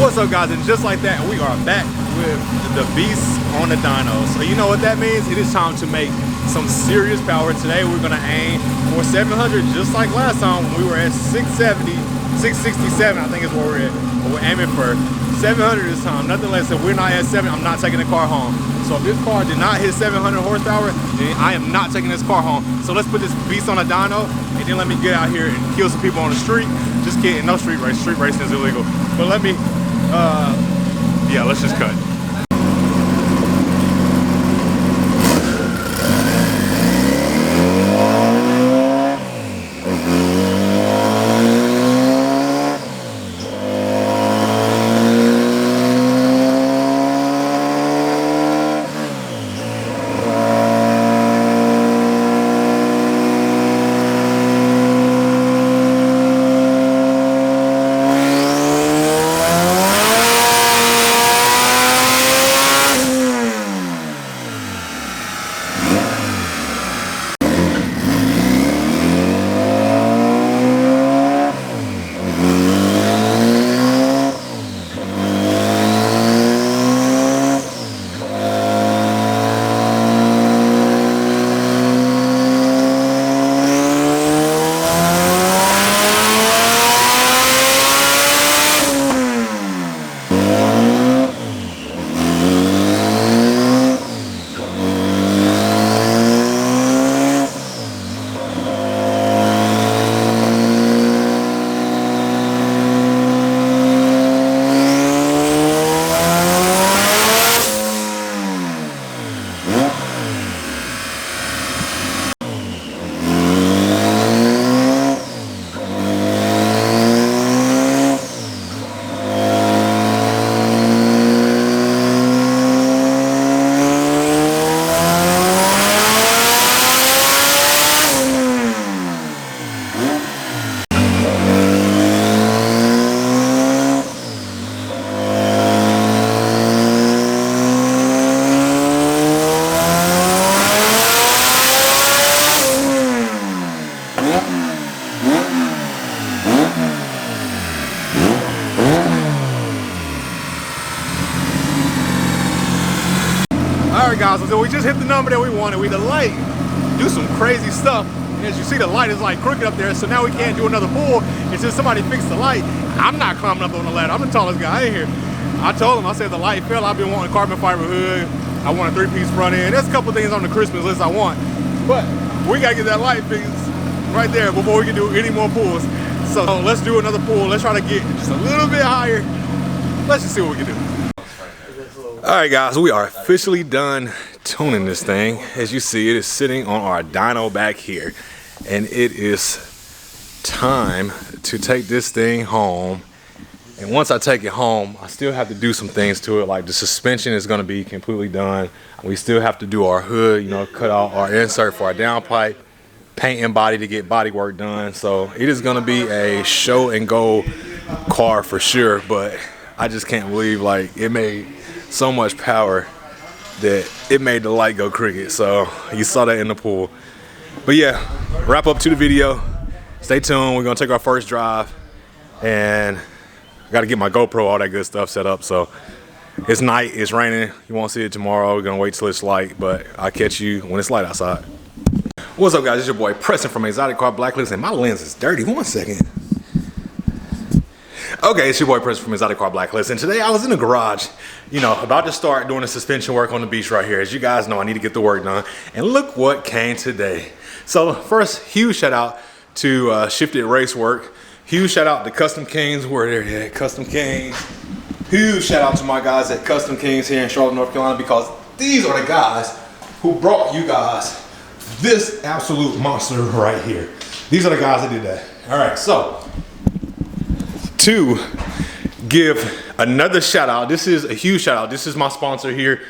What's up, guys? And just like that, we are back with the beast on the dyno. So you know what that means? It is time to make some serious power. Today we're gonna aim for 700, just like last time when we were at 670, 667, I think is where we're at. But we're aiming for 700 this time. Nothing less. If we're not at 7, I'm not taking the car home. So if this car did not hit 700 horsepower, then I am not taking this car home. So let's put this beast on a dyno, and then let me get out here and kill some people on the street. Just kidding, no street race. Street racing is illegal. But let me, yeah, let's just cut. Alright guys, so we just hit the number that we wanted. We delayed, do some crazy stuff. And as you see, the light is like crooked up there, so now we can't do another pull until somebody fixes the light. I'm not climbing up on the ladder. I'm the tallest guy in here. I told him, I said the light fell. I've been wanting carbon fiber hood. I want a 3-piece front end. There's a couple things on the Christmas list I want, but we gotta get that light fixed right there before we can do any more pulls. So let's do another pull. Let's try to get just a little bit higher. Let's just see what we can do. All right, guys, we are officially done tuning this thing. As you see, it is sitting on our dyno back here, and it is time to take this thing home. And once I take it home, I still have to do some things to it, like the suspension is gonna be completely done. We still have to do our hood, you know, cut out our insert for our downpipe, paint and body to get body work done. So it is gonna be a show and go car for sure, but I just can't believe like it made so much power that it made the light go crooked. So you saw that in the pool. But yeah, wrap up to the video. Stay tuned. We're gonna take our first drive, and I gotta get my GoPro, all that good stuff set up. So it's night, it's raining. You won't see it tomorrow. We're gonna wait till it's light, but I'll catch you when it's light outside. What's up, guys? It's your boy Preston from Exotic Car Blacklist, and my lens is dirty. 1 second. Okay, it's your boy Preston from Exotic Car Blacklist, and today I was in the garage, you know, about to start doing the suspension work on the beach right here. As you guys know, I need to get the work done, and look what came today. So first, huge shout out to Shifted Race Work. Huge shout out to Custom Kings, where they're at, Custom Kings. Huge shout out to my guys at Custom Kings here in Charlotte, North Carolina, because these are the guys who brought you guys this absolute monster right here. These are the guys that did that. All right, so to give another shout out, this is a huge shout out. This is my sponsor here.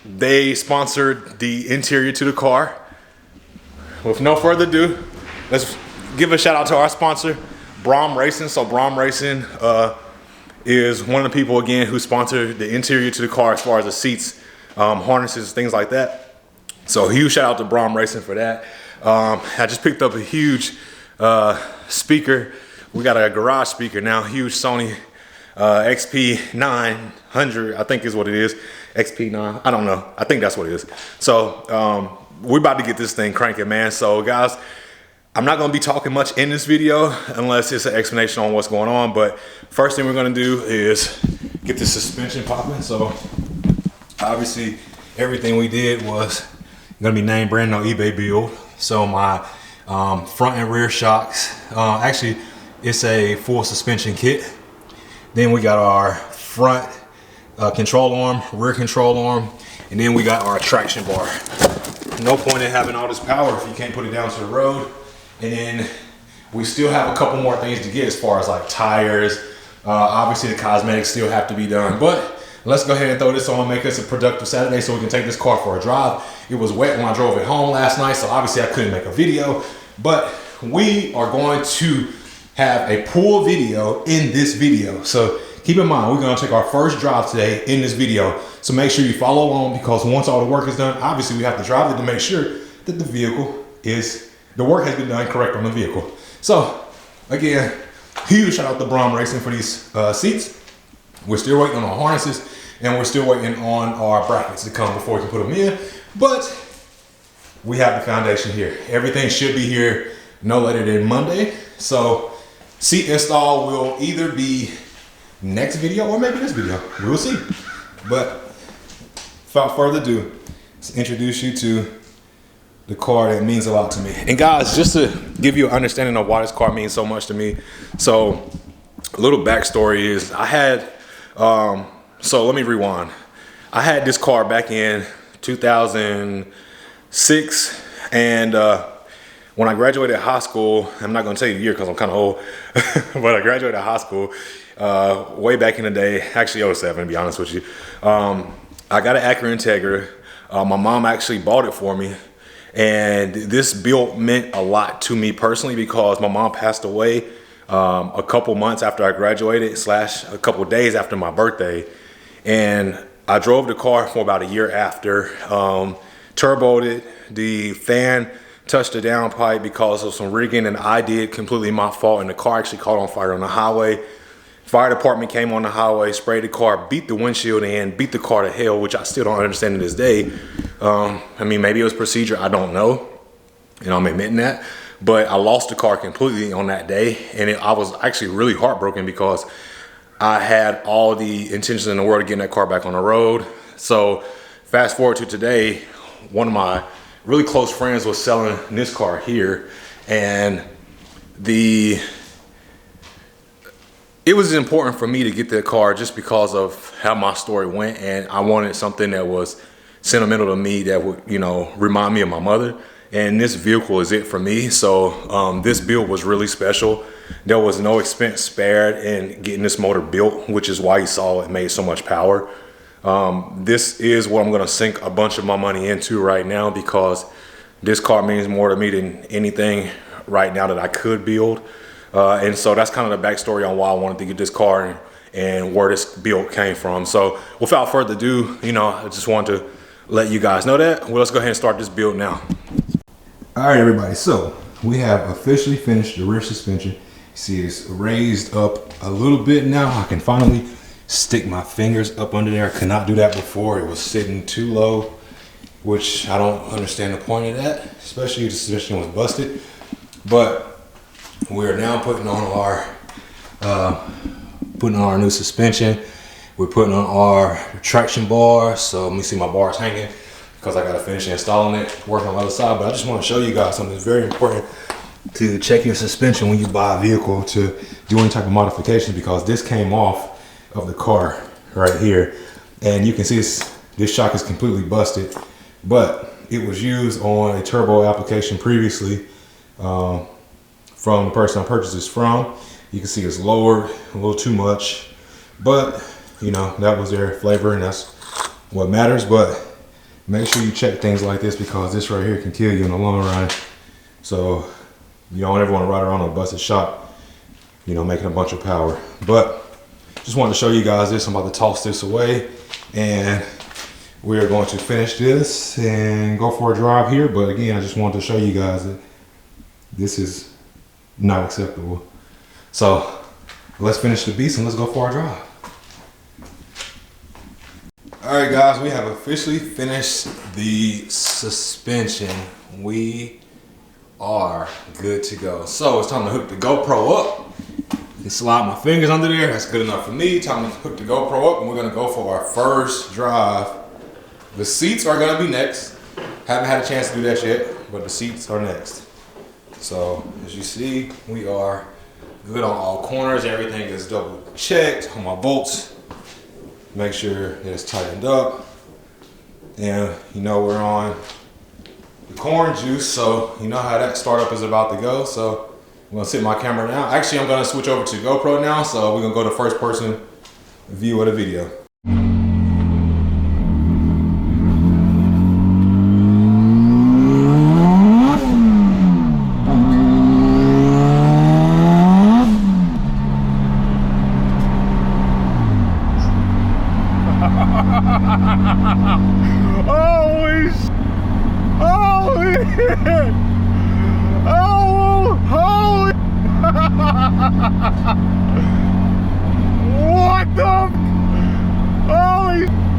They sponsored the interior to the car. With no further ado, let's give a shout out to our sponsor, Brom Racing. So Brom Racing is one of the people, again, who sponsored the interior to the car as far as the seats, harnesses, things like that. So huge shout out to Brom Racing for that. I just picked up a huge speaker. We got a garage speaker now, huge Sony XP 900, I think is what it is. XP9, I don't know. I think that's what it is. So we're about to get this thing cranking, man. So guys, I'm not gonna be talking much in this video unless it's an explanation on what's going on. But first thing we're gonna do is get the suspension popping. So obviously everything we did was gonna be name brand, no eBay build. So my front and rear shocks, actually it's a full suspension kit. Then we got our front control arm, rear control arm, and then we got our traction bar. No point in having all this power if you can't put it down to the road. And then we still have a couple more things to get as far as like tires. Obviously the cosmetics still have to be done, but let's go ahead and throw this on, make us a productive Saturday so we can take this car for a drive. It was wet when I drove it home last night, so obviously I couldn't make a video, but we are going to have a pool video in this video. So keep in mind, we're gonna take our first drive today in this video. So make sure you follow along, because once all the work is done, obviously we have to drive it to make sure that the vehicle is, the work has been done correct on the vehicle. So again, huge shout out to Brom Racing for these seats. We're still waiting on our harnesses and we're still waiting on our brackets to come before we can put them in. But we have the foundation here. Everything should be here no later than Monday. So seat install will either be next video or maybe this video. We will see. But without further ado, let's introduce you to the car that means a lot to me. And guys, just to give you an understanding of why this car means so much to me. So a little backstory is I had, so let me rewind. I had this car back in 2006, and when I graduated high school, I'm not gonna tell you the year because I'm kind of old, but I graduated high school way back in the day, actually '07 to be honest with you. I got an Acura Integra. My mom actually bought it for me. And this build meant a lot to me personally because my mom passed away a couple months after I graduated / a couple days after my birthday. And I drove the car for about a year after, turboed it. The fan touched the downpipe because of some rigging, and I did completely my fault, and the car actually caught on fire on the highway. Fire department came on the highway, sprayed the car, beat the windshield in, beat the car to hell, which I still don't understand to this day. I mean, maybe it was procedure, I don't know, and I'm admitting that. But I lost the car completely on that day, and I was actually really heartbroken because I had all the intentions in the world of getting that car back on the road. So fast forward to today, one of my really close friends was selling this car here, and it was important for me to get that car just because of how my story went, and I wanted something that was sentimental to me that would, you know, remind me of my mother. And this vehicle is it for me. So this build was really special. There was no expense spared in getting this motor built, which is why you saw it made so much power. This is what I'm gonna sink a bunch of my money into right now because this car means more to me than anything right now that I could build. And so that's kind of the backstory on why I wanted to get this car and where this build came from. So without further ado, you know, I just wanted to let you guys know that. Well, let's go ahead and start this build now. All right, everybody. So we have officially finished the rear suspension. You see it's raised up a little bit now. I can finally stick my fingers up under there. I could not do that before. It was sitting too low, which I don't understand the point of that, especially if the suspension was busted. But we're now putting on our new suspension. We're putting on our traction bar. So let me see, my bar's hanging because I gotta finish installing it, working on the other side. But I just want to show you guys something that's very important to check your suspension when you buy a vehicle to do any type of modifications, because this came off of the car right here, and you can see this shock is completely busted, but it was used on a turbo application previously. From the person I purchased this from. You can see it's lowered a little too much, but you know, that was their flavor and that's what matters. But make sure you check things like this because this right here can kill you in the long run. So you don't ever want to ride around on a busted shock, you know, making a bunch of power. But just wanted to show you guys this. I'm about to toss this away and we are going to finish this and go for a drive here. But again, I just wanted to show you guys that this is not acceptable. So let's finish the beast and let's go for our drive. All right, guys, we have officially finished the suspension. We are good to go. So it's time to hook the GoPro up. You can slide my fingers under there. That's good enough for me. Time to hook the GoPro up, and we're gonna go for our first drive. The seats are gonna be next. Haven't had a chance to do that yet, but the seats are next. So as you see, we are good on all corners. Everything is double checked on my bolts. Make sure it's tightened up. And you know we're on the corn juice, so you know how that startup is about to go. So I'm gonna sit my camera now. Actually, I'm gonna switch over to GoPro now, so we're gonna go to first person view of the video. What the? Holy!